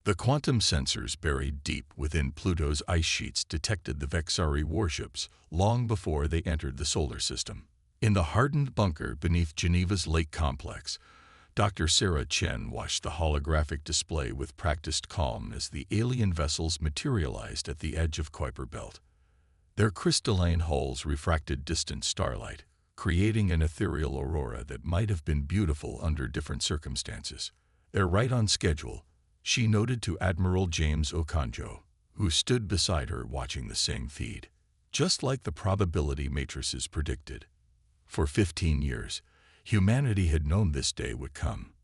The quantum sensors buried deep within Pluto's ice sheets detected the Vexari warships long before they entered the solar system. In the hardened bunker beneath Geneva's lake complex, Dr. Sarah Chen watched the holographic display with practiced calm as the alien vessels materialized at the edge of Kuiper Belt. Their crystalline hulls refracted distant starlight, creating an ethereal aurora that might have been beautiful under different circumstances. "They're right on schedule," she noted to Admiral James Okonjo, who stood beside her watching the same feed. Just like the probability matrices predicted. For 15 years, humanity had known this day would come.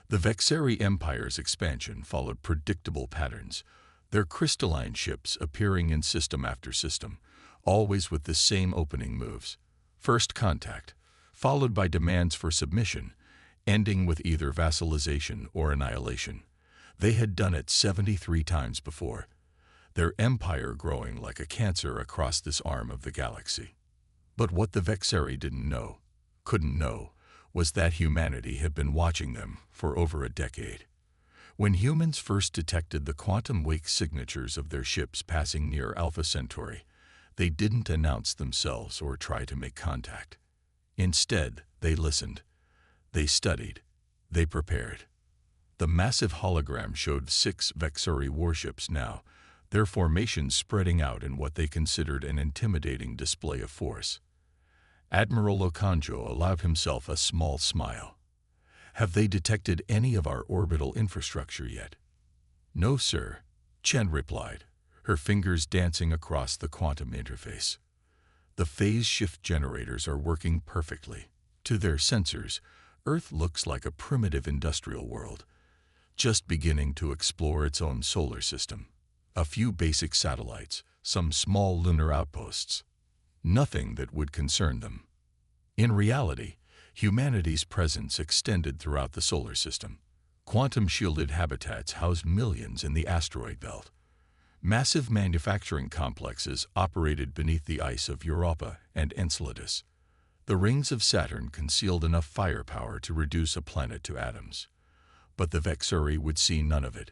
The Vexari Empire's expansion followed predictable patterns, their crystalline ships appearing in system after system, always with the same opening moves. First contact, followed by demands for submission, ending with either vassalization or annihilation. They had done it 73 times before, their empire growing like a cancer across this arm of the galaxy. But what the Vexari couldn't know, was that humanity had been watching them for over a decade. When humans first detected the quantum wake signatures of their ships passing near Alpha Centauri, they didn't announce themselves or try to make contact. Instead, they listened, they studied, they prepared. The massive hologram showed 6 Vexari warships now, their formations spreading out in what they considered an intimidating display of force. Admiral Okonjo allowed himself a small smile. "Have they detected any of our orbital infrastructure yet?" "No, sir," Chen replied, her fingers dancing across the quantum interface. "The phase shift generators are working perfectly. To their sensors, Earth looks like a primitive industrial world, just beginning to explore its own solar system. A few basic satellites, some small lunar outposts. Nothing that would concern them." In reality, humanity's presence extended throughout the solar system. Quantum-shielded habitats housed millions in the asteroid belt. Massive manufacturing complexes operated beneath the ice of Europa and Enceladus. The rings of Saturn concealed enough firepower to reduce a planet to atoms. But the Vexari would see none of it,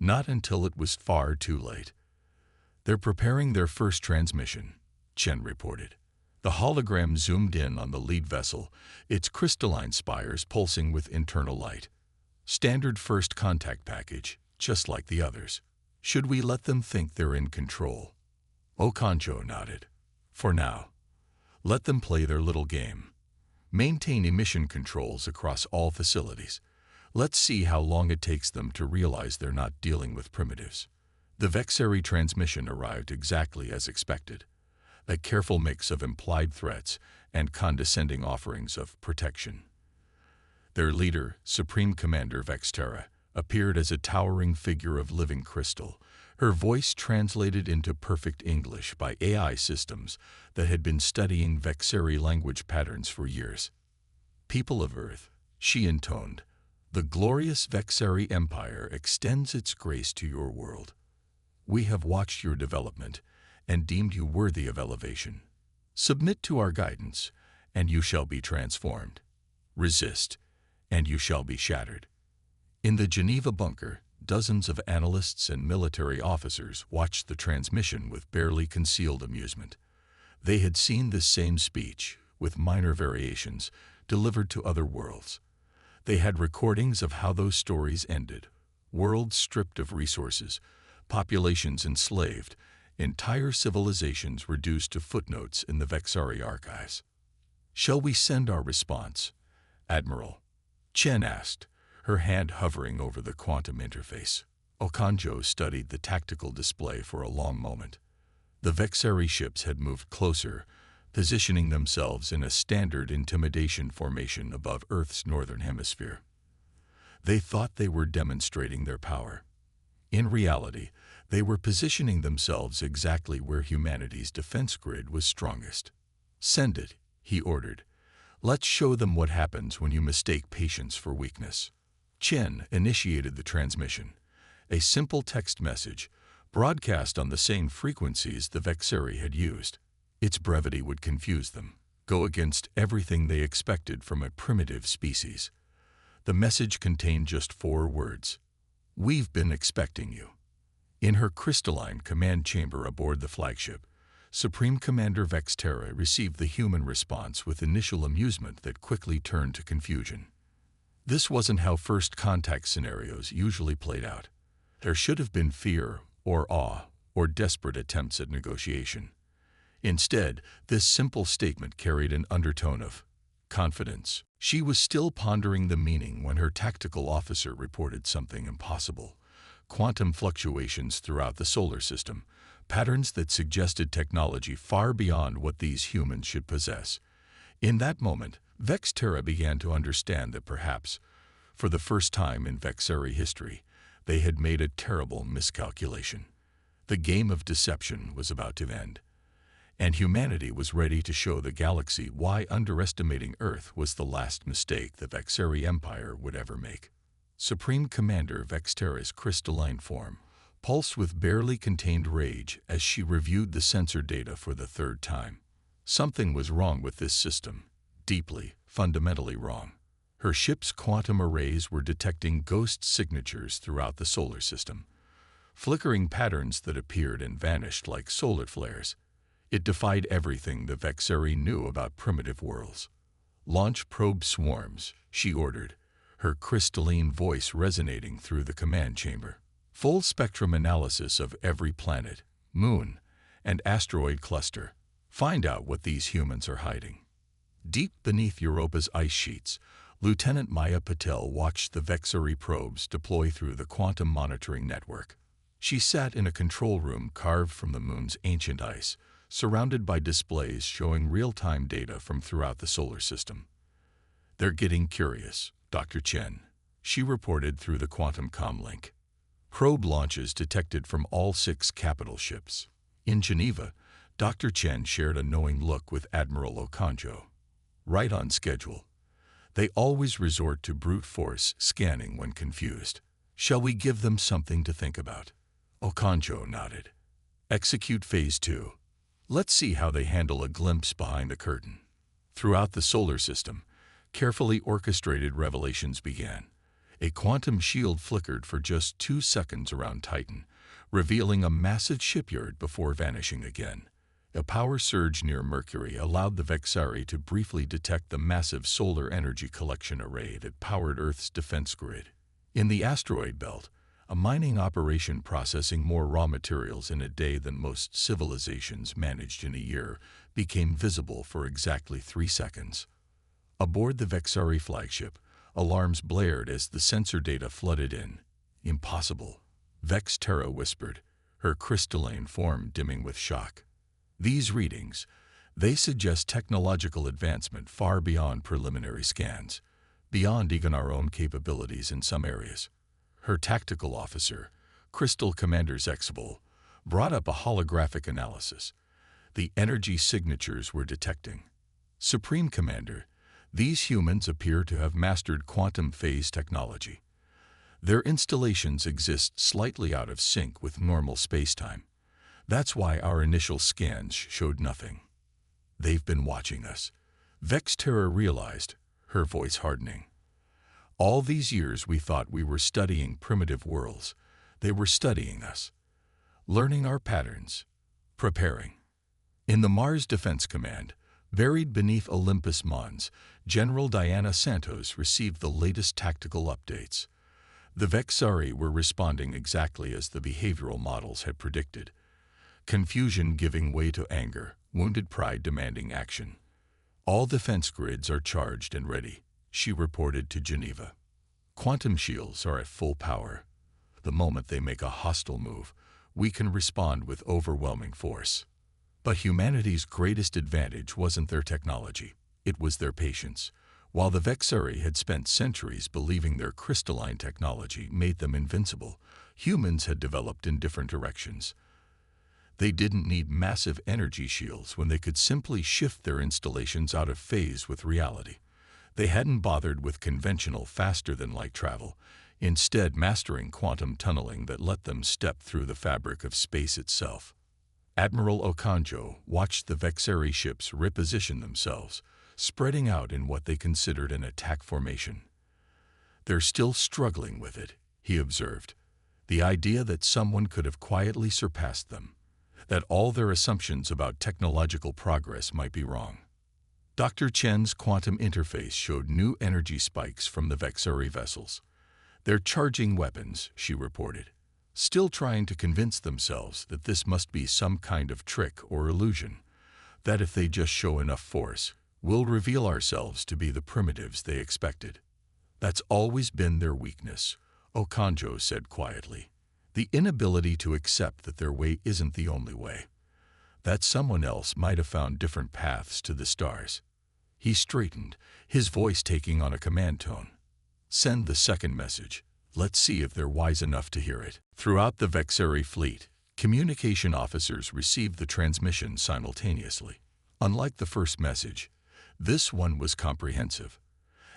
not until it was far too late. "They're preparing their first transmission," Chen reported. The hologram zoomed in on the lead vessel, its crystalline spires pulsing with internal light. "Standard first contact package, just like the others. Should we let them think they're in control?" Okonjo nodded. "For now. Let them play their little game. Maintain emission controls across all facilities. Let's see how long it takes them to realize they're not dealing with primitives." The Vexari transmission arrived exactly as expected, a careful mix of implied threats and condescending offerings of protection. Their leader, Supreme Commander Vexterra, appeared as a towering figure of living crystal, her voice translated into perfect English by AI systems that had been studying Vexari language patterns for years. "People of Earth," she intoned, "the glorious Vexari Empire extends its grace to your world. We have watched your development and deemed you worthy of elevation. Submit to our guidance, and you shall be transformed. Resist, and you shall be shattered." In the Geneva bunker, dozens of analysts and military officers watched the transmission with barely concealed amusement. They had seen this same speech, with minor variations, delivered to other worlds. They had recordings of how those stories ended, worlds stripped of resources, populations enslaved, entire civilizations reduced to footnotes in the Vexari archives. "Shall we send our response, Admiral?" Chen asked, her hand hovering over the quantum interface. Okonjo studied the tactical display for a long moment. The Vexari ships had moved closer, positioning themselves in a standard intimidation formation above Earth's northern hemisphere. They thought they were demonstrating their power. In reality, they were positioning themselves exactly where humanity's defense grid was strongest. "Send it," he ordered. "Let's show them what happens when you mistake patience for weakness." Chen initiated the transmission, a simple text message, broadcast on the same frequencies the Vexari had used. Its brevity would confuse them, go against everything they expected from a primitive species. The message contained just 4 words. "We've been expecting you." In her crystalline command chamber aboard the flagship, Supreme Commander Vex Terra received the human response with initial amusement that quickly turned to confusion. This wasn't how first contact scenarios usually played out. There should have been fear or awe or desperate attempts at negotiation. Instead, this simple statement carried an undertone of confidence. She was still pondering the meaning when her tactical officer reported something impossible: quantum fluctuations throughout the solar system, patterns that suggested technology far beyond what these humans should possess. In that moment, Vex Terra began to understand that perhaps, for the first time in Vexari history, they had made a terrible miscalculation. The game of deception was about to end, and humanity was ready to show the galaxy why underestimating Earth was the last mistake the Vexari Empire would ever make. Supreme Commander Vex Terra's crystalline form pulsed with barely contained rage as she reviewed the sensor data for the third time. Something was wrong with this system, deeply, fundamentally wrong. Her ship's quantum arrays were detecting ghost signatures throughout the solar system, flickering patterns that appeared and vanished like solar flares. It defied everything the Vexari knew about primitive worlds. "Launch probe swarms," she ordered, her crystalline voice resonating through the command chamber. "Full spectrum analysis of every planet, moon, and asteroid cluster. Find out what these humans are hiding." Deep beneath Europa's ice sheets, Lieutenant Maya Patel watched the Vexari probes deploy through the quantum monitoring network. She sat in a control room carved from the moon's ancient ice, surrounded by displays showing real-time data from throughout the solar system. "They're getting curious, Dr. Chen," she reported through the quantum comlink. Probe launches detected from all 6 capital ships. In Geneva, Dr. Chen shared a knowing look with Admiral Okonjo. "Right on schedule. They always resort to brute force scanning when confused. Shall we give them something to think about?" Okonjo nodded. "Execute Phase 2. Let's see how they handle a glimpse behind the curtain." Throughout the solar system, carefully orchestrated revelations began. A quantum shield flickered for just 2 seconds around Titan, revealing a massive shipyard before vanishing again. A power surge near Mercury allowed the Vexari to briefly detect the massive solar energy collection array that powered Earth's defense grid. In the asteroid belt, a mining operation processing more raw materials in a day than most civilizations managed in a year became visible for exactly 3 seconds. Aboard the Vexari flagship, alarms blared as the sensor data flooded in. "Impossible," Vex Terra whispered, her crystalline form dimming with shock. "These readings, they suggest technological advancement far beyond preliminary scans, beyond even our own capabilities in some areas." Her tactical officer, Crystal Commander Zexable, brought up a holographic analysis. The energy signatures were detecting. "Supreme Commander, these humans appear to have mastered quantum phase technology. Their installations exist slightly out of sync with normal spacetime. That's why our initial scans showed nothing. They've been watching us." Vex Terra realized, her voice hardening. "All these years we thought we were studying primitive worlds. They were studying us, learning our patterns, preparing." In the Mars Defense Command, buried beneath Olympus Mons, General Diana Santos received the latest tactical updates. The Vexari were responding exactly as the behavioral models had predicted. Confusion giving way to anger, wounded pride demanding action. "All defense grids are charged and ready," she reported to Geneva. "Quantum shields are at full power. The moment they make a hostile move, we can respond with overwhelming force." But humanity's greatest advantage wasn't their technology, it was their patience. While the Vexari had spent centuries believing their crystalline technology made them invincible, humans had developed in different directions. They didn't need massive energy shields when they could simply shift their installations out of phase with reality. They hadn't bothered with conventional faster-than-light travel, instead mastering quantum tunneling that let them step through the fabric of space itself. Admiral Okonjo watched the Vexari ships reposition themselves, spreading out in what they considered an attack formation. "They're still struggling with it," he observed. The idea that someone could have quietly surpassed them, that all their assumptions about technological progress might be wrong. Dr. Chen's quantum interface showed new energy spikes from the Vexari vessels. "They're charging weapons," she reported, still trying to convince themselves that this must be some kind of trick or illusion, that if they just show enough force, we'll reveal ourselves to be the primitives they expected. "That's always been their weakness," Okonjo said quietly. "The inability to accept that their way isn't the only way. That someone else might have found different paths to the stars." He straightened, his voice taking on a command tone. "Send the second message. Let's see if they're wise enough to hear it." Throughout the Vexari fleet, communication officers received the transmission simultaneously. Unlike the first message, this one was comprehensive.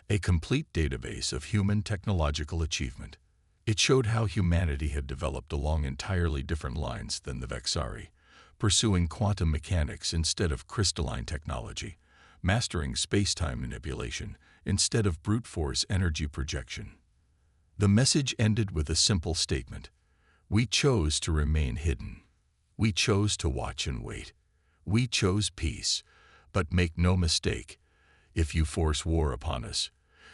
A complete database of human technological achievement. It showed how humanity had developed along entirely different lines than the Vexari, pursuing quantum mechanics instead of crystalline technology, mastering space-time manipulation instead of brute force energy projection. The message ended with a simple statement: "We chose to remain hidden. We chose to watch and wait. We chose peace. But make no mistake, if you force war upon us,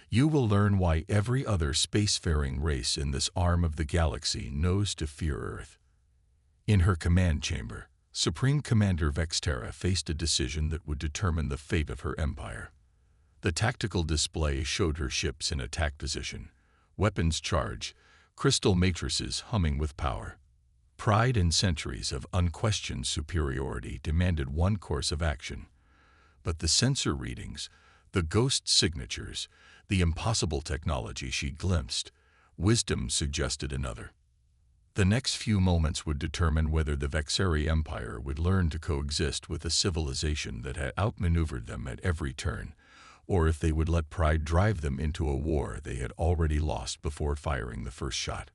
you will learn why every other spacefaring race in this arm of the galaxy knows to fear Earth." In her command chamber, Supreme Commander Vexterra faced a decision that would determine the fate of her empire. The tactical display showed her ships in attack position, weapons charged, crystal matrices humming with power. Pride and centuries of unquestioned superiority demanded one course of action. But the sensor readings, the ghost signatures, the impossible technology she glimpsed, wisdom suggested another. The next few moments would determine whether the Vexari Empire would learn to coexist with a civilization that had outmaneuvered them at every turn, or if they would let pride drive them into a war they had already lost before firing the first shot.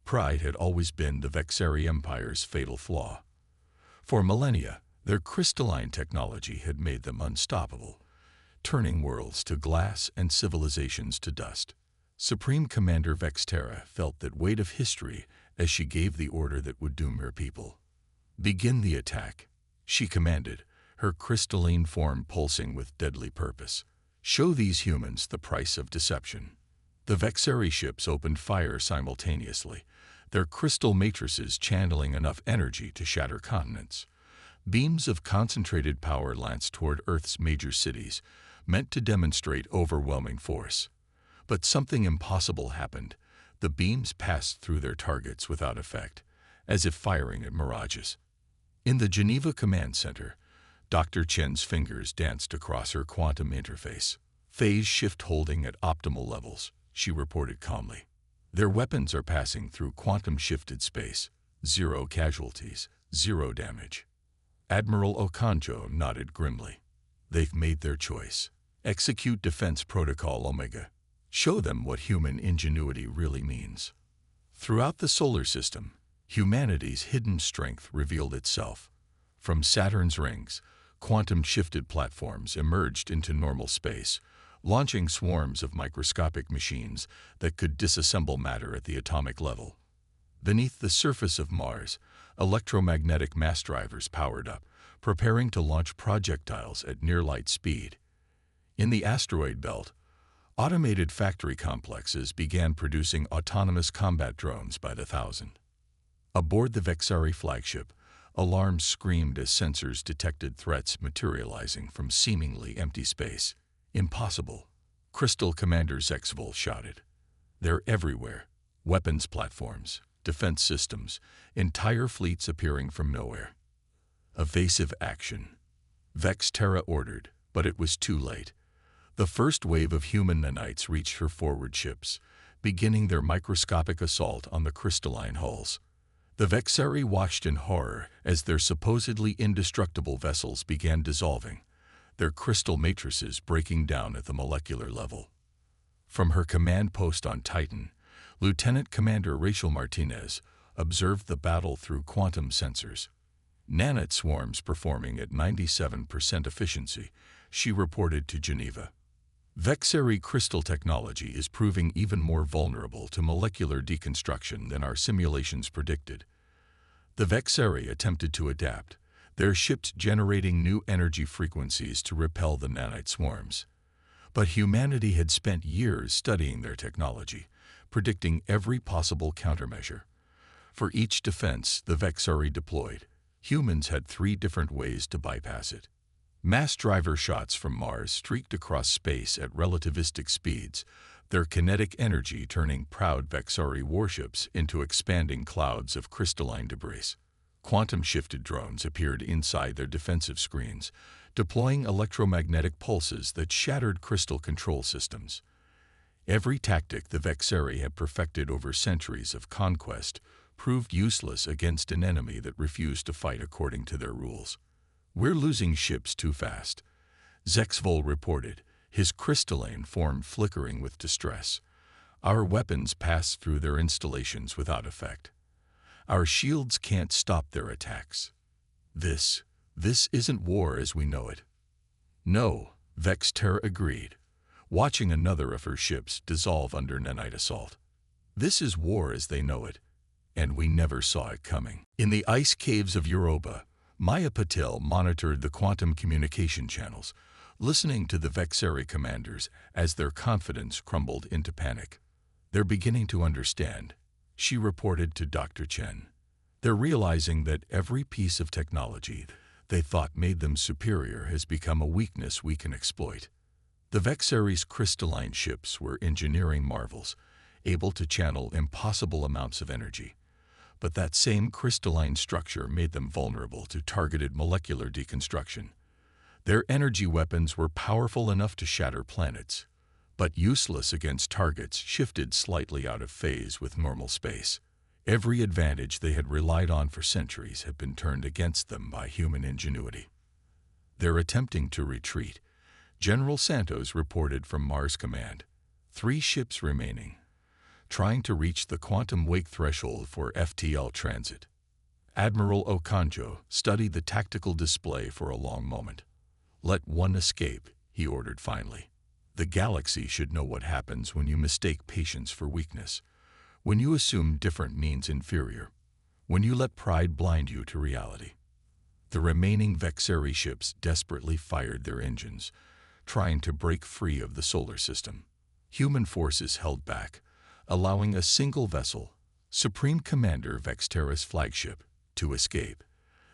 Pride had always been the Vexari Empire's fatal flaw. For millennia, their crystalline technology had made them unstoppable, turning worlds to glass and civilizations to dust. Supreme Commander Vexterra felt that weight of history as she gave the order that would doom her people. "Begin the attack," she commanded, her crystalline form pulsing with deadly purpose. "Show these humans the price of deception." The Vexari ships opened fire simultaneously, their crystal matrices channeling enough energy to shatter continents. Beams of concentrated power lanced toward Earth's major cities, meant to demonstrate overwhelming force. But something impossible happened. The beams passed through their targets without effect, as if firing at mirages. In the Geneva Command Center, Dr. Chen's fingers danced across her quantum interface. "Phase shift holding at optimal levels," she reported calmly. "Their weapons are passing through quantum-shifted space. 0 casualties, 0 damage." Admiral Okonjo nodded grimly. "They've made their choice. Execute Defense Protocol Omega. Show them what human ingenuity really means." Throughout the solar system, humanity's hidden strength revealed itself. From Saturn's rings, quantum-shifted platforms emerged into normal space, launching swarms of microscopic machines that could disassemble matter at the atomic level. Beneath the surface of Mars, electromagnetic mass drivers powered up, preparing to launch projectiles at near-light speed. In the asteroid belt, automated factory complexes began producing autonomous combat drones by the thousand. Aboard the Vexari flagship, alarms screamed as sensors detected threats materializing from seemingly empty space. "Impossible," Crystal Commander Zexvol shouted. "They're everywhere. Weapons platforms, defense systems, entire fleets appearing from nowhere." "Evasive action," Vexterra ordered, but it was too late. The first wave of human nanites reached her forward ships, beginning their microscopic assault on the crystalline hulls. The Vexari watched in horror as their supposedly indestructible vessels began dissolving, their crystal matrices breaking down at the molecular level. From her command post on Titan, Lieutenant Commander Rachel Martinez observed the battle through quantum sensors. "Nanite swarms performing at 97% efficiency," she reported to Geneva. Vexari crystal technology is proving even more vulnerable to molecular deconstruction than our simulations predicted. The Vexari attempted to adapt, their ships generating new energy frequencies to repel the nanite swarms. But humanity had spent years studying their technology, predicting every possible countermeasure. For each defense the Vexari deployed, humans had 3 different ways to bypass it. Mass driver shots from Mars streaked across space at relativistic speeds, their kinetic energy turning proud Vexari warships into expanding clouds of crystalline debris. Quantum-shifted drones appeared inside their defensive screens, deploying electromagnetic pulses that shattered crystal control systems. Every tactic the Vexari had perfected over centuries of conquest proved useless against an enemy that refused to fight according to their rules. "We're losing ships too fast," Zexvol reported, his crystalline form flickering with distress. "Our weapons pass through their installations without effect. Our shields can't stop their attacks. This isn't war as we know it." "No," Vexterra agreed, watching another of her ships dissolve under nanite assault. "This is war as they know it, and we never saw it coming." In the ice caves of Europa, Maya Patel monitored the quantum communication channels, listening to the Vexari commanders as their confidence crumbled into panic. "They're beginning to understand," she reported to Dr. Chen. "They're realizing that every piece of technology they thought made them superior has become a weakness we can exploit." The Vexari's crystalline ships were engineering marvels, able to channel impossible amounts of energy. But that same crystalline structure made them vulnerable to targeted molecular deconstruction. Their energy weapons were powerful enough to shatter planets, but useless against targets shifted slightly out of phase with normal space. Every advantage they had relied on for centuries had been turned against them by human ingenuity. "They're attempting to retreat," General Santos reported from Mars Command. 3 ships remaining, trying to reach the quantum wake threshold for FTL transit. Admiral Okonjo studied the tactical display for a long moment. "Let one escape," he ordered finally. "The galaxy should know what happens when you mistake patience for weakness, when you assume different means inferior, when you let pride blind you to reality." The remaining Vexari ships desperately fired their engines, trying to break free of the solar system. Human forces held back, allowing a single vessel, Supreme Commander Vexterra's flagship, to escape.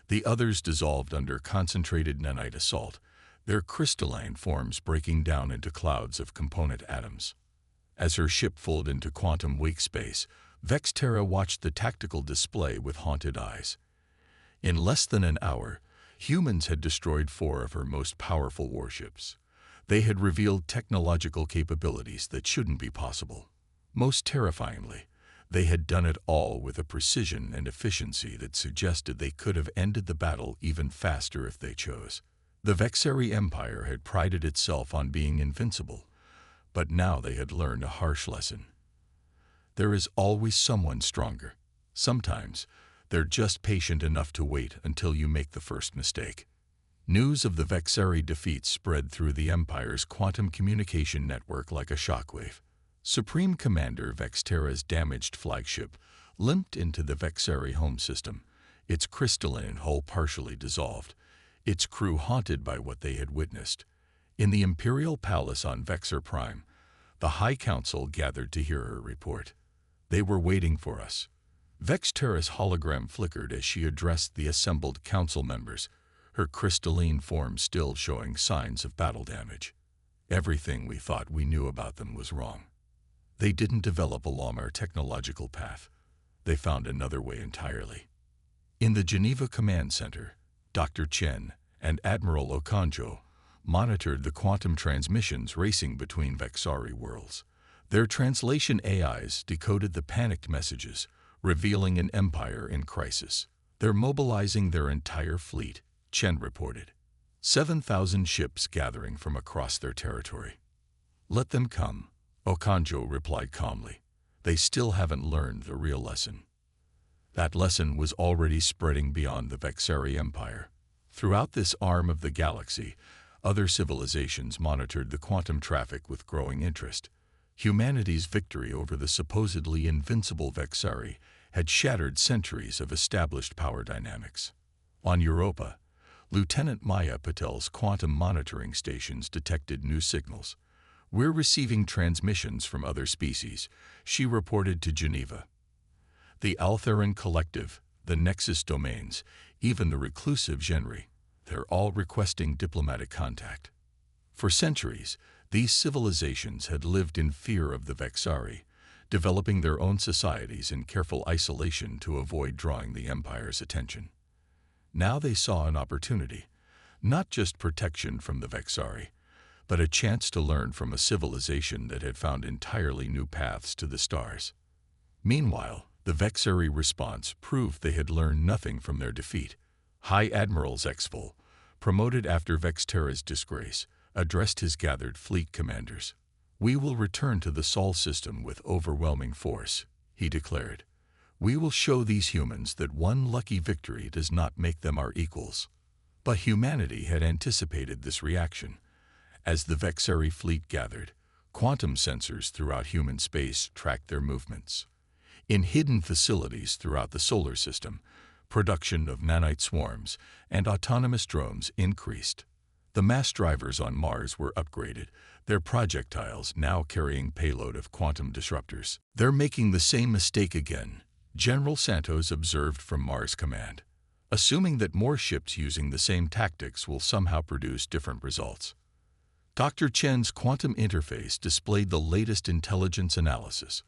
The others dissolved under concentrated nanite assault, their crystalline forms breaking down into clouds of component atoms. As her ship pulled into quantum wake space, Vexterra watched the tactical display with haunted eyes. In less than an hour, humans had destroyed 4 of her most powerful warships. They had revealed technological capabilities that shouldn't be possible. Most terrifyingly, they had done it all with a precision and efficiency that suggested they could have ended the battle even faster if they chose. The Vexari Empire had prided itself on being invincible, but now they had learned a harsh lesson. There is always someone stronger. Sometimes, they're just patient enough to wait until you make the first mistake. News of the Vexari defeat spread through the Empire's quantum communication network like a shockwave. Supreme Commander Vexterra's damaged flagship limped into the Vexari home system, its crystalline hull partially dissolved, its crew haunted by what they had witnessed. In the Imperial Palace on Vexar Prime, the High Council gathered to hear her report. "They were waiting for us." Vexterra's hologram flickered as she addressed the assembled council members, her crystalline form still showing signs of battle damage. "Everything we thought we knew about them was wrong. They didn't develop along our technological path. They found another way entirely." In the Geneva Command Center, Dr. Chen and Admiral Okonjo monitored the quantum transmissions racing between Vexari worlds. Their translation AIs decoded the panicked messages, revealing an empire in crisis. "They're mobilizing their entire fleet," Chen reported. 7,000 ships gathering from across their territory. "Let them come," Okonjo replied calmly. "They still haven't learned the real lesson." That lesson was already spreading beyond the Vexari Empire. Throughout this arm of the galaxy, Other civilizations monitored the quantum traffic with growing interest. Humanity's victory over the supposedly invincible Vexari had shattered centuries of established power dynamics. On Europa, Lieutenant Maya Patel's quantum monitoring stations detected new signals. "We're receiving transmissions from other species," she reported to Geneva. The Altheran Collective, the Nexus Domains, even the reclusive genre, they're all requesting diplomatic contact. For centuries, these civilizations had lived in fear of the Vexari, developing their own societies in careful isolation to avoid drawing the Empire's attention. Now they saw an opportunity, not just protection from the Vexari, but a chance to learn from a civilization that had found entirely new paths to the stars. Meanwhile, the Vexari response proved they had learned nothing from their defeat. High Admiral Zexvol, promoted after Vexterra's disgrace, addressed his gathered fleet commanders. "We will return to the Sol system with overwhelming force," he declared. "We will show these humans that one lucky victory does not make them our equals." But humanity had anticipated this reaction. As the Vexari fleet gathered, quantum sensors throughout human space tracked their movements. In hidden facilities throughout the solar system, production of nanite swarms and autonomous drones increased. The mass drivers on Mars were upgraded, their projectiles now carrying payload of quantum disruptors. "They're making the same mistake again," General Santos observed from Mars Command, assuming that more ships using the same tactics will somehow produce different results. Dr. Chen's quantum interface displayed the latest intelligence analysis.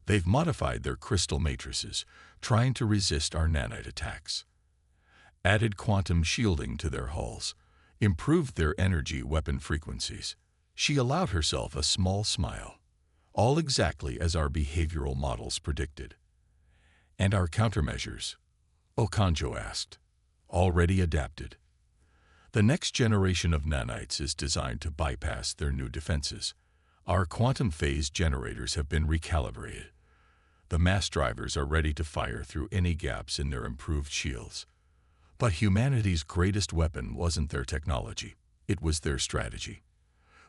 "They've modified their crystal matrices, trying to resist our nanite attacks. Added quantum shielding to their hulls, improved their energy weapon frequencies." She allowed herself a small smile. "All exactly as our behavioral models predicted." "And our countermeasures?" Okonjo asked. "Already adapted. The next generation of nanites is designed to bypass their new defenses. Our quantum phase generators have been recalibrated. The mass drivers are ready to fire through any gaps in their improved shields." But humanity's greatest weapon wasn't their technology, it was their strategy.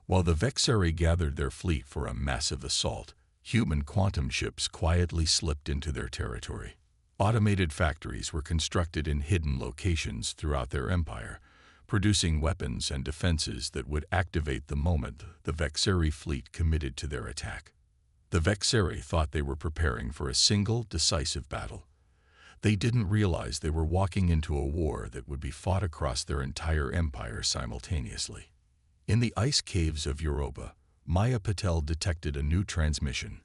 While the Vexari gathered their fleet for a massive assault, human quantum ships quietly slipped into their territory. Automated factories were constructed in hidden locations throughout their empire, producing weapons and defenses that would activate the moment the Vexari fleet committed to their attack. The Vexari thought they were preparing for a single, decisive battle. They didn't realize they were walking into a war that would be fought across their entire empire simultaneously. In the ice caves of Europa, Maya Patel detected a new transmission,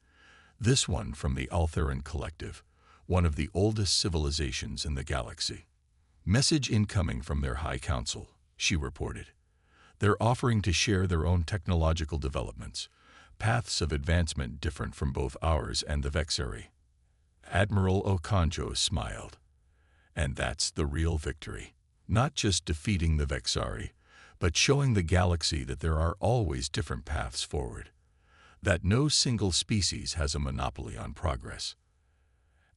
this one from the Altheran Collective, one of the oldest civilizations in the galaxy. "Message incoming from their High Council," she reported. "They're offering to share their own technological developments, paths of advancement different from both ours and the Vexari." Admiral Okonjo smiled. "And that's the real victory. Not just defeating the Vexari, but showing the galaxy that there are always different paths forward. That no single species has a monopoly on progress."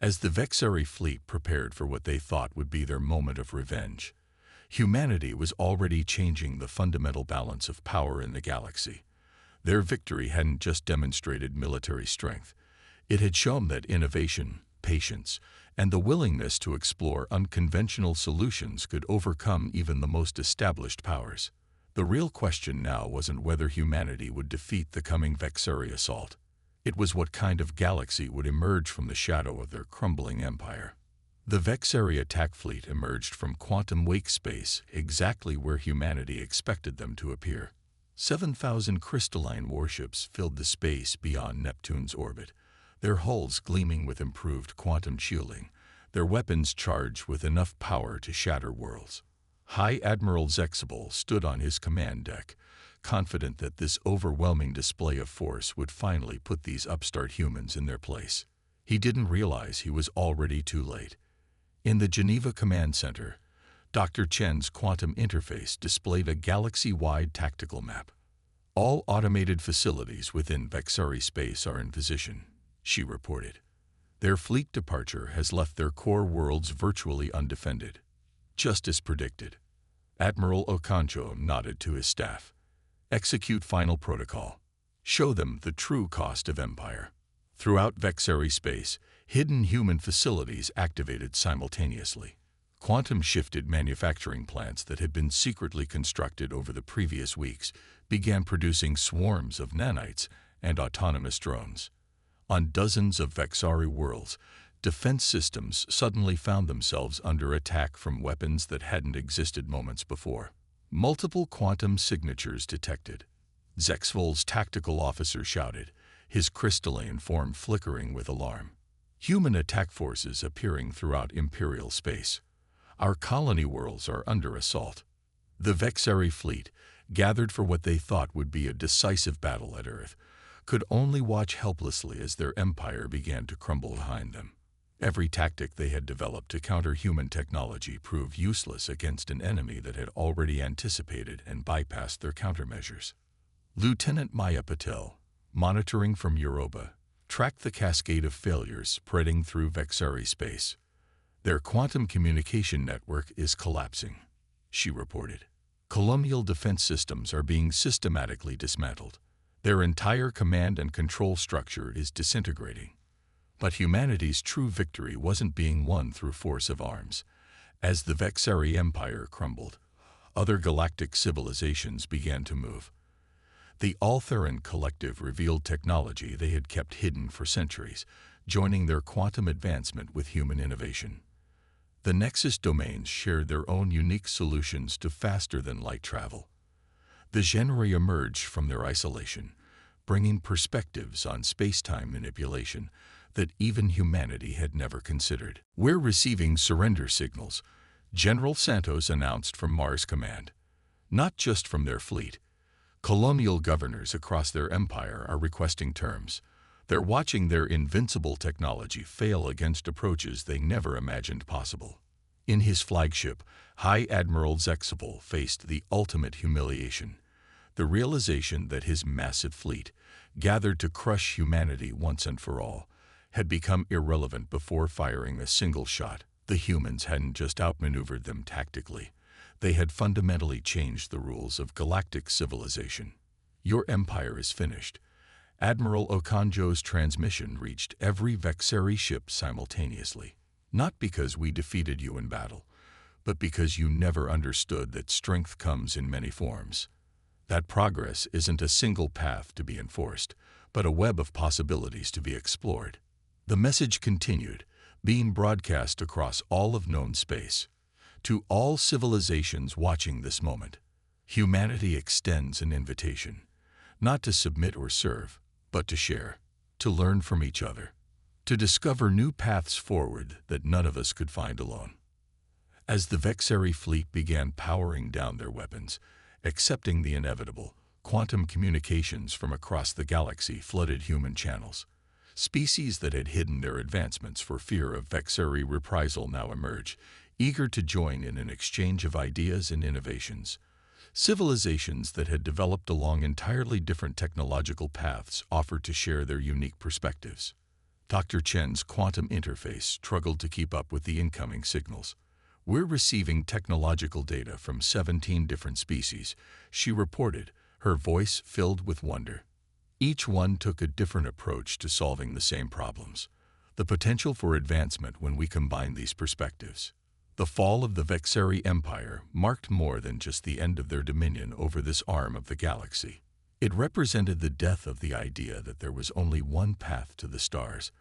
As the Vexari fleet prepared for what they thought would be their moment of revenge, humanity was already changing the fundamental balance of power in the galaxy. Their victory hadn't just demonstrated military strength. It had shown that innovation, patience, and the willingness to explore unconventional solutions could overcome even the most established powers. The real question now wasn't whether humanity would defeat the coming Vexari assault. It was what kind of galaxy would emerge from the shadow of their crumbling empire. The Vexari attack fleet emerged from quantum wake space exactly where humanity expected them to appear. 7,000 crystalline warships filled the space beyond Neptune's orbit, their hulls gleaming with improved quantum shielding, their weapons charged with enough power to shatter worlds. High Admiral Zexvol stood on his command deck, confident that this overwhelming display of force would finally put these upstart humans in their place. He didn't realize he was already too late. In the Geneva Command Center, Dr. Chen's quantum interface displayed a galaxy-wide tactical map. "All automated facilities within Vexari space are in position," she reported. "Their fleet departure has left their core worlds virtually undefended." "Just as predicted." Admiral Okonjo nodded to his staff. Execute final protocol. Show them the true cost of empire. Throughout Vexari space, hidden human facilities activated simultaneously. Quantum-shifted manufacturing plants that had been secretly constructed over the previous weeks began producing swarms of nanites and autonomous drones. On dozens of Vexari worlds, defense systems suddenly found themselves under attack from weapons that hadn't existed moments before. Multiple quantum signatures detected. Zexvol's tactical officer shouted, his crystalline form flickering with alarm. Human attack forces appearing throughout Imperial space. Our colony worlds are under assault. The Vexari fleet, gathered for what they thought would be a decisive battle at Earth, could only watch helplessly as their empire began to crumble behind them. Every tactic they had developed to counter human technology proved useless against an enemy that had already anticipated and bypassed their countermeasures. Lieutenant Maya Patel, monitoring from Europa, tracked the cascade of failures spreading through Vexari space. Their quantum communication network is collapsing, she reported. Colonial defense systems are being systematically dismantled. Their entire command and control structure is disintegrating. But humanity's true victory wasn't being won through force of arms. As the Vexari Empire crumbled, other galactic civilizations began to move. The Altheran Collective revealed technology they had kept hidden for centuries, joining their quantum advancement with human innovation. The Nexus domains shared their own unique solutions to faster-than-light travel. The genre emerged from their isolation, bringing perspectives on space-time manipulation that even humanity had never considered. We're receiving surrender signals, General Santos announced from Mars Command. Not just from their fleet. Colonial governors across their empire are requesting terms. They're watching their invincible technology fail against approaches they never imagined possible. In his flagship, High Admiral Zexvol faced the ultimate humiliation, the realization that his massive fleet, gathered to crush humanity once and for all, had become irrelevant before firing a single shot. The humans hadn't just outmaneuvered them tactically. They had fundamentally changed the rules of galactic civilization. Your empire is finished. Admiral Okonjo's transmission reached every Vexari ship simultaneously. Not because we defeated you in battle, but because you never understood that strength comes in many forms. That progress isn't a single path to be enforced, but a web of possibilities to be explored. The message continued, being broadcast across all of known space. To all civilizations watching this moment, humanity extends an invitation, not to submit or serve, but to share, to learn from each other, to discover new paths forward that none of us could find alone. As the Vexari fleet began powering down their weapons, accepting the inevitable, quantum communications from across the galaxy flooded human channels. Species that had hidden their advancements for fear of Vexari reprisal now emerged, eager to join in an exchange of ideas and innovations. Civilizations that had developed along entirely different technological paths offered to share their unique perspectives. Dr. Chen's quantum interface struggled to keep up with the incoming signals. We're receiving technological data from 17 different species, she reported, her voice filled with wonder. Each one took a different approach to solving the same problems. The potential for advancement when we combine these perspectives. The fall of the Vexari Empire marked more than just the end of their dominion over this arm of the galaxy. It represented the death of the idea that there was only one path to the stars,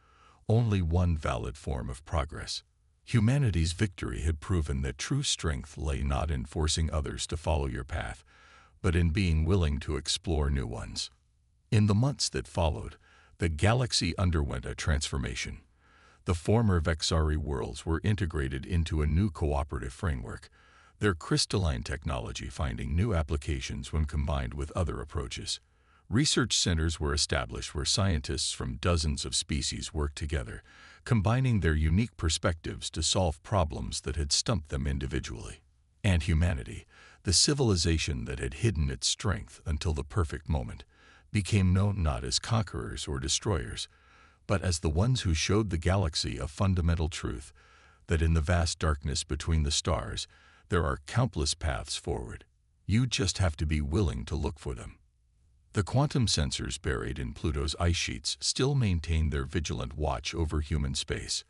only one valid form of progress. Humanity's victory had proven that true strength lay not in forcing others to follow your path, but in being willing to explore new ones. In the months that followed, the galaxy underwent a transformation. The former Vexari worlds were integrated into a new cooperative framework, their crystalline technology finding new applications when combined with other approaches. Research centers were established where scientists from dozens of species worked together, combining their unique perspectives to solve problems that had stumped them individually. And humanity, the civilization that had hidden its strength until the perfect moment, became known not as conquerors or destroyers, but as the ones who showed the galaxy a fundamental truth, that in the vast darkness between the stars, There are countless paths forward. You just have to be willing to look for them. The quantum sensors buried in Pluto's ice sheets still maintain their vigilant watch over human space.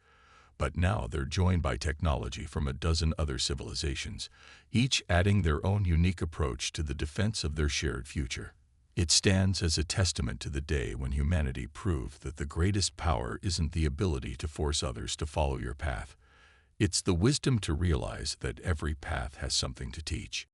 But now they're joined by technology from a dozen other civilizations, each adding their own unique approach to the defense of their shared future. It stands as a testament to the day when humanity proved that the greatest power isn't the ability to force others to follow your path. It's the wisdom to realize that every path has something to teach.